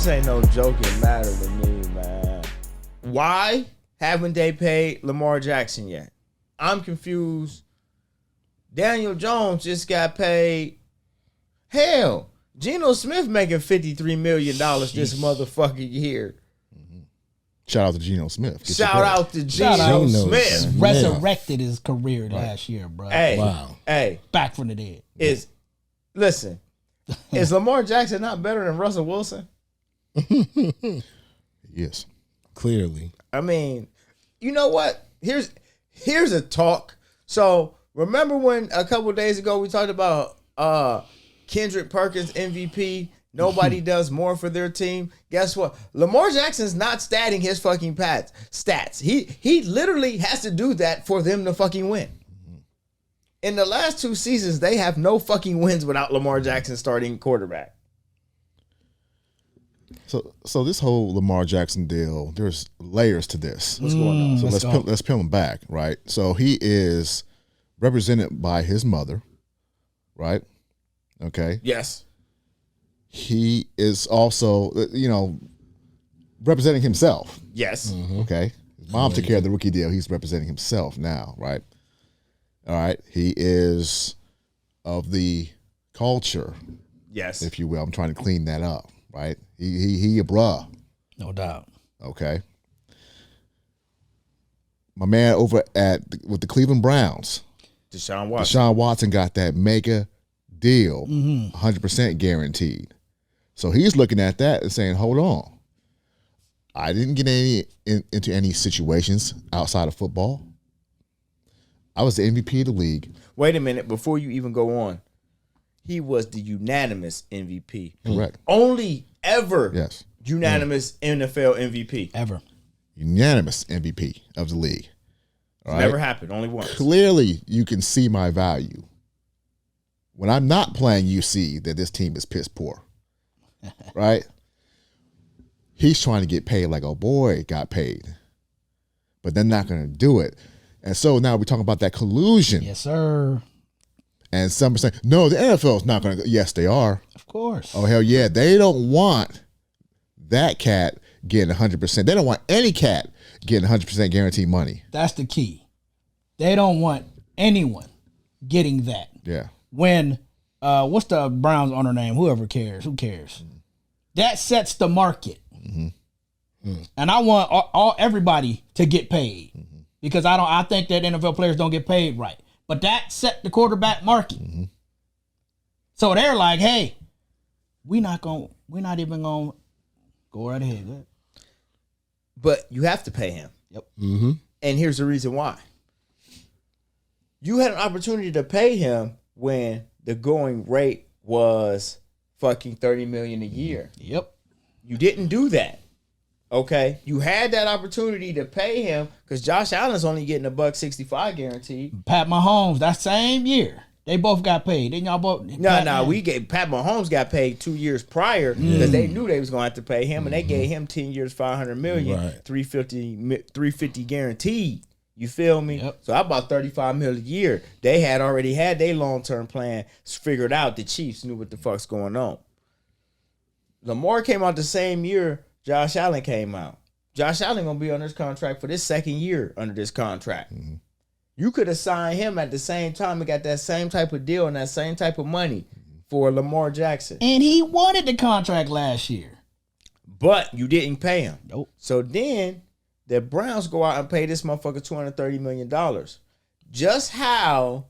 This ain't no joking matter to me, man. Why haven't they paid Lamar Jackson yet? I'm confused. Daniel Jones just got paid. Hell, Geno Smith making $53 million this motherfucking year. Shout out to Geno Smith. Shout out to Geno Smith. Resurrected his career last year, bro. Hey, wow. Hey, back from the dead. Listen, is Lamar Jackson not better than Russell Wilson? Yes, clearly. I mean, you know what? Here's a talk. So remember when a couple of days ago we talked about Kendrick Perkins MVP? Nobody does more for their team. Guess what? Lamar Jackson's not statting his fucking stats. He literally has to do that for them to fucking win. In the last 2 seasons, they have no fucking wins without Lamar Jackson starting quarterback. So this whole Lamar Jackson deal, there's layers to this. What's going on? So let's peel him back, right? So he is represented by his mother, right? Okay. Yes. He is also, representing himself. Yes. Mm-hmm. Okay. His mom took care of the rookie deal. He's representing himself now, right? All right. He is of the culture. Yes. If you will. I'm trying to clean that up, right? He a bruh. No doubt. Okay. My man over with the Cleveland Browns, Deshaun Watson got that mega deal, 100% guaranteed. So he's looking at that and saying, hold on. I didn't get into any situations outside of football. I was the MVP of the league. Wait a minute. Before you even go on, he was the unanimous MVP. Correct. Only ever unanimous NFL MVP. Ever. Unanimous MVP of the league. All right? Never happened. Only once. Clearly, you can see my value. When I'm not playing, you see that this team is piss poor. Right? He's trying to get paid like, oh boy, got paid. But they're not going to do it. And so now we're talking about that collusion. Yes, sir. And some are saying, no, the NFL is not going to go. Yes, they are. Of course. Oh, hell yeah. They don't want that cat getting 100%. They don't want any cat getting 100% guaranteed money. That's the key. They don't want anyone getting that. Yeah. When, what's the Browns owner name? Whoever cares. Who cares? That sets the market. And I want everybody to get paid because I think that NFL players don't get paid right. But that set the quarterback market. So they're like, hey, we're not even gonna go right ahead. Go ahead. But you have to pay him. Yep. And here's the reason why. You had an opportunity to pay him when the going rate was fucking $30 million a year. Yep. You didn't do that. Okay? You had that opportunity to pay him because Josh Allen's only getting $165 guaranteed. Pat Mahomes, that same year, they both got paid. Didn't y'all both? Pat Mahomes got paid 2 years prior because they knew they was going to have to pay him, and they gave him 10 years, $500 million, right. $350 guaranteed. You feel me? Yep. So about $35 million a year. They had already had their long-term plan figured out. The Chiefs knew what the fuck's going on. Lamar came out the same year Josh Allen came out. Josh Allen gonna be on this contract for this second year under this contract. You could have signed him at the same time and got that same type of deal and that same type of money for Lamar Jackson. And he wanted the contract last year. But you didn't pay him. Nope. So then the Browns go out and pay this motherfucker $230 million. Just how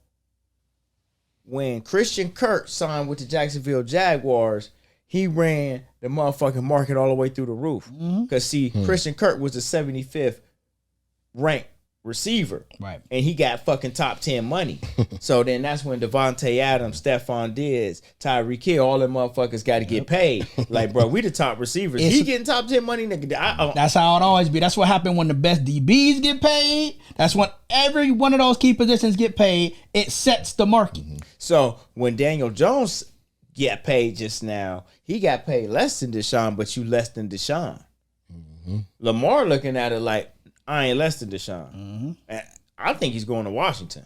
when Christian Kirk signed with the Jacksonville Jaguars, he ran the motherfucking market all the way through the roof. Because, Christian Kirk was the 75th ranked receiver. Right. And he got fucking top 10 money. So then that's when Devontae Adams, Stephon Diggs, Tyreek Hill, all them motherfuckers got to get paid. Like, bro, we the top receivers. He getting top 10 money, nigga. That's how it always be. That's what happened when the best DBs get paid. That's when every one of those key positions get paid. It sets the market. So when Daniel Jones got paid just now, he got paid less than Deshaun, but you less than Deshaun. Lamar looking at it like, I ain't less than Deshaun. And I think he's going to Washington.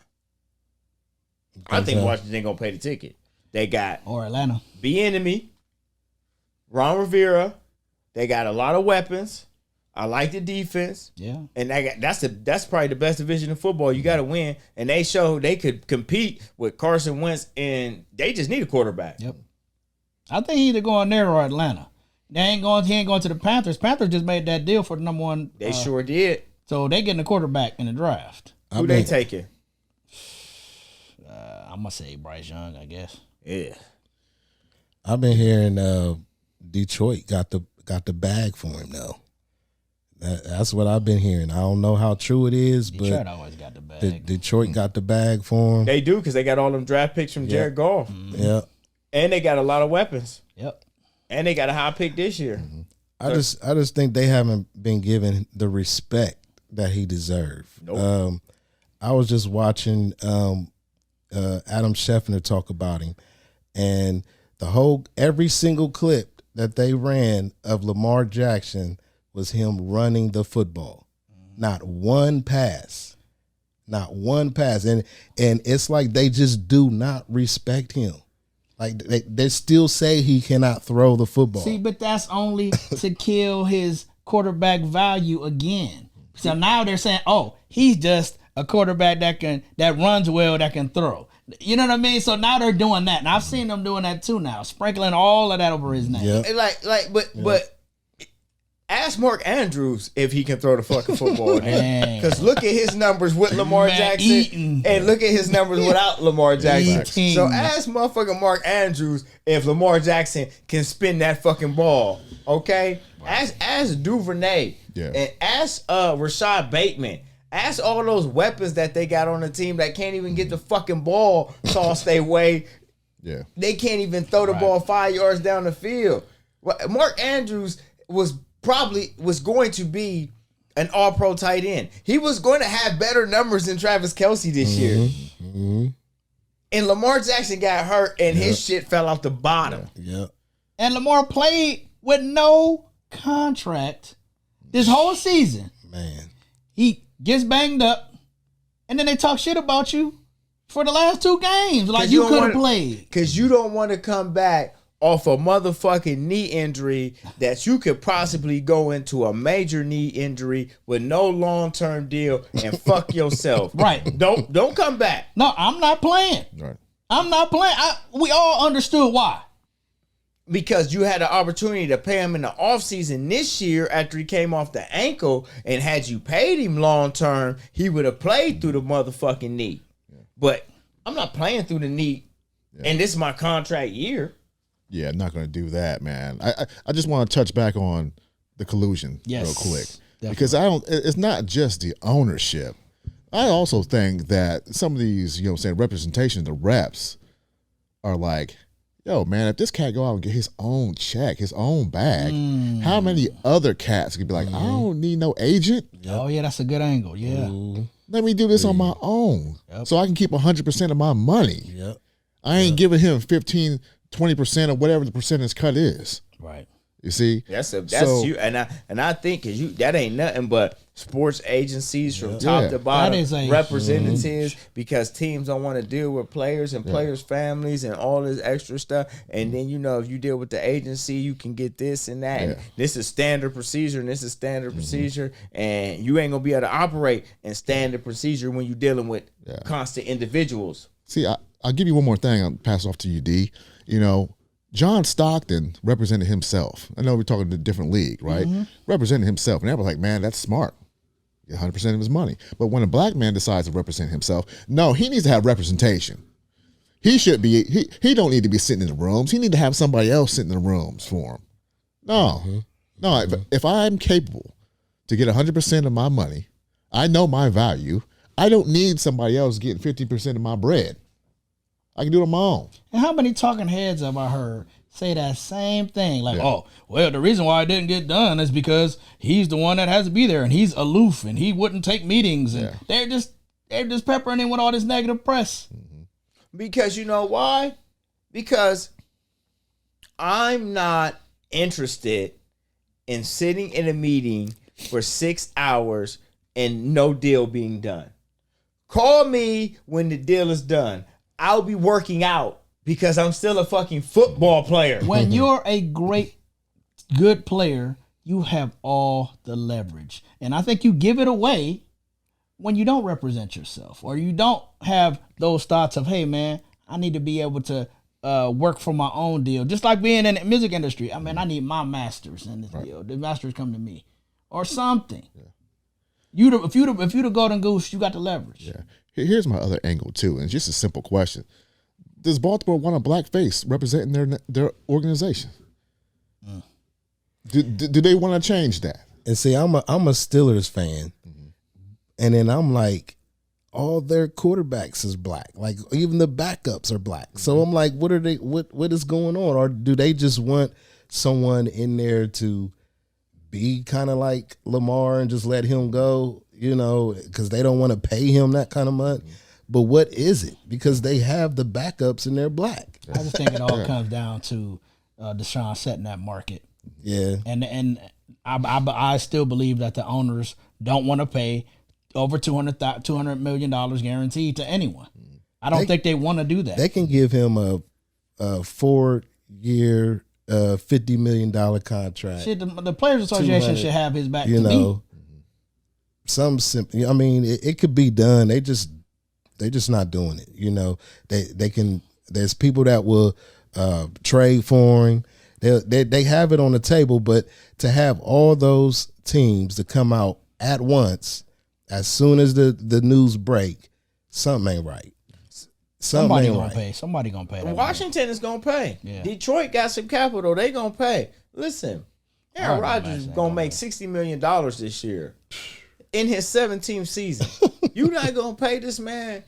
I think Washington ain't going to pay the ticket. They got or Atlanta. Bieniemy, Ron Rivera, They got a lot of weapons. I like the defense. Yeah. And that's probably the best division in football. You got to win. And they showed they could compete with Carson Wentz, and they just need a quarterback. Yep. I think he either going there or Atlanta. He ain't going to the Panthers. Panthers just made that deal for the number one. They sure did. So they getting a quarterback in the draft. Who they taking? I'm going to say Bryce Young, I guess. Yeah. I've been hearing Detroit got the bag for him though. That's what I've been hearing. I don't know how true it is, Detroit but always got the bag. Detroit got the bag for him. They do, because they got all them draft picks from Jared Goff. Yeah. And they got a lot of weapons. Yep. And they got a high pick this year. I just think they haven't been given the respect that he deserved. Nope. I was just watching Adam Scheffner talk about him, and every single clip that they ran of Lamar Jackson was him running the football. Not one pass. And it's like they just do not respect him. Like they still say he cannot throw the football. See, but that's only to kill his quarterback value again. So now they're saying, oh, he's just a quarterback that runs well, that can throw. You know what I mean? So now they're doing that. And I've seen them doing that too now, sprinkling all of that over his name. Yep. But ask Mark Andrews if he can throw the fucking football. Because look at his numbers with Lamar Jackson and look at his numbers without Lamar Jackson. So ask motherfucking Mark Andrews if Lamar Jackson can spin that fucking ball. Okay? Ask Duvernay. Yeah. And ask Rashad Bateman. Ask all those weapons that they got on the team that can't even get the fucking ball tossed their way. Yeah. They can't even throw the ball 5 yards down the field. Mark Andrews was going to be an all-pro tight end. He was going to have better numbers than Travis Kelce this year. Mm-hmm. And Lamar Jackson got hurt, and his shit fell off the bottom. Yep. And Lamar played with no contract this whole season. Man. He gets banged up, and then they talk shit about you for the last 2 games. Like you could have played. Because you don't want to come back off a motherfucking knee injury that you could possibly go into a major knee injury with no long-term deal and fuck yourself. Right. Don't come back. No, I'm not playing. Right. I'm not playing. We all understood why. Because you had the opportunity to pay him in the offseason this year after he came off the ankle, and had you paid him long-term, he would have played through the motherfucking knee. Yeah. But I'm not playing through the knee, and this is my contract year. Yeah, I'm not going to do that, man. I just want to touch back on the collusion real quick. Definitely. Because it's not just the ownership. I also think that some of these, representation, the reps are like, yo, man, if this cat go out and get his own check, his own bag, how many other cats could be like, I don't need no agent? Yep. Oh, yeah, that's a good angle. Yeah. Let me do this on my own so I can keep 100% of my money. Yep. I ain't giving him 15, 20% or whatever the percentage cut is. Right. You see? That's you. And I think that ain't nothing but sports agencies from top to bottom, representatives, because teams don't want to deal with players and players' families and all this extra stuff. And then, if you deal with the agency, you can get this and that. And this is standard procedure and this is standard procedure. And you ain't going to be able to operate in standard procedure when you're dealing with constant individuals. See, I'll give you one more thing. I'll pass off to you, D. John Stockton represented himself. I know we're talking a different league, right? Represented himself. And everyone's like, man, that's smart. Get 100% of his money. But when a black man decides to represent himself, no, he needs to have representation. He should be, he don't need to be sitting in the rooms. He need to have somebody else sitting in the rooms for him. No. No, if I'm capable to get 100% of my money, I know my value, I don't need somebody else getting 50% of my bread. I can do it on my own. And how many talking heads have I heard say that same thing? Like, oh, well, the reason why it didn't get done is because he's the one that has to be there, and he's aloof, and he wouldn't take meetings, and they're just peppering him with all this negative press. Because you know why? Because I'm not interested in sitting in a meeting for 6 hours and no deal being done. Call me when the deal is done. I'll be working out because I'm still a fucking football player. When you're a good player, you have all the leverage. And I think you give it away when you don't represent yourself, or you don't have those thoughts of, hey man, I need to be able to work for my own deal. Just like being in the music industry. I mean, I need my masters in this deal. The masters come to me or something. Yeah. If you the golden goose, you got the leverage. Yeah. Here's my other angle too, and it's just a simple question: does Baltimore want a black face representing their organization? Do they want to change that? And see, I'm a Steelers fan, and then I'm like, all their quarterbacks is black. Like even the backups are black. So I'm like, what are they? What is going on? Or do they just want someone in there to be kind of like Lamar and just let him go? You know, because they don't want to pay him that kind of money. But what is it? Because they have the backups and they're black. I just think it all comes down to Deshaun setting that market. Yeah, and I still believe that the owners don't want to pay over $200 million guaranteed to anyone. I don't think they want to do that. They can give him a 4-year, $50 million contract. Shit, the Players Association should have his back. You know, some simple. I mean, it could be done. They just not doing it. You know, they can. There's people that will trade for him. They have it on the table, but to have all those teams to come out at once as soon as the news break, something ain't right. Somebody gonna pay. Somebody gonna pay. Washington is gonna pay. Yeah. Detroit got some capital. They gonna pay. Listen, Aaron Rodgers is gonna make $60 million this year in his 17th season. You not gonna pay this man?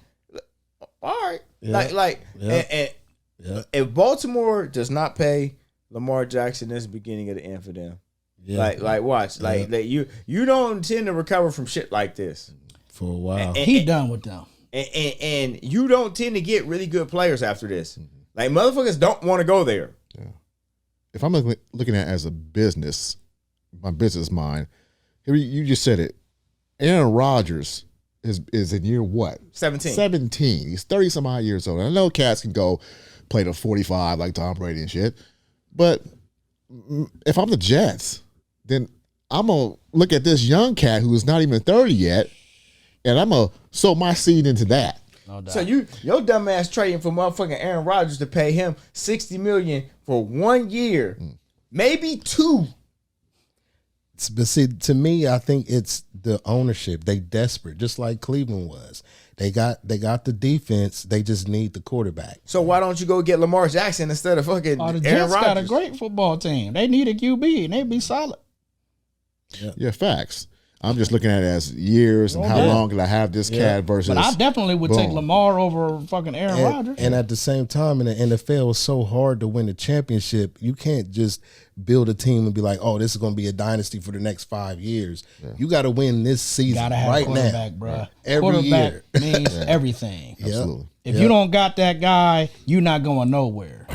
All right. And if Baltimore does not pay Lamar Jackson, that's the beginning of the end for them. Yeah. Like watch. Like you don't intend to recover from shit like this. For a while. He done with them. And you don't tend to get really good players after this. Like motherfuckers don't want to go there. Yeah. If I'm looking at it as a business, my business mind, here you just said it. Aaron Rodgers is in year what? 17. 17. He's 30 some odd years old. I know cats can go play to 45 like Tom Brady and shit. But if I'm the Jets, then I'm going to look at this young cat who is not even 30 yet, and I'm going to sow my seed into that. No doubt. So your dumb ass trading for motherfucking Aaron Rodgers to pay him $60 million for 1 year, maybe 2. But see, to me, I think it's the ownership. They desperate, just like Cleveland was. They got the defense. They just need the quarterback. So why don't you go get Lamar Jackson instead of fucking the Aaron Jets Rodgers? got a great football team. They need a QB and they'd be solid. Yeah, facts. I'm just looking at it as years and how long can I have this cat versus. But I definitely would take Lamar over fucking Aaron Rodgers. And at the same time, in the NFL, it's so hard to win a championship. You can't just build a team and be like, oh, this is going to be a dynasty for the next 5 years. Yeah. You got to win this season right now. Bro. Every quarterback year. means everything. Absolutely. If you don't got that guy, you're not going nowhere.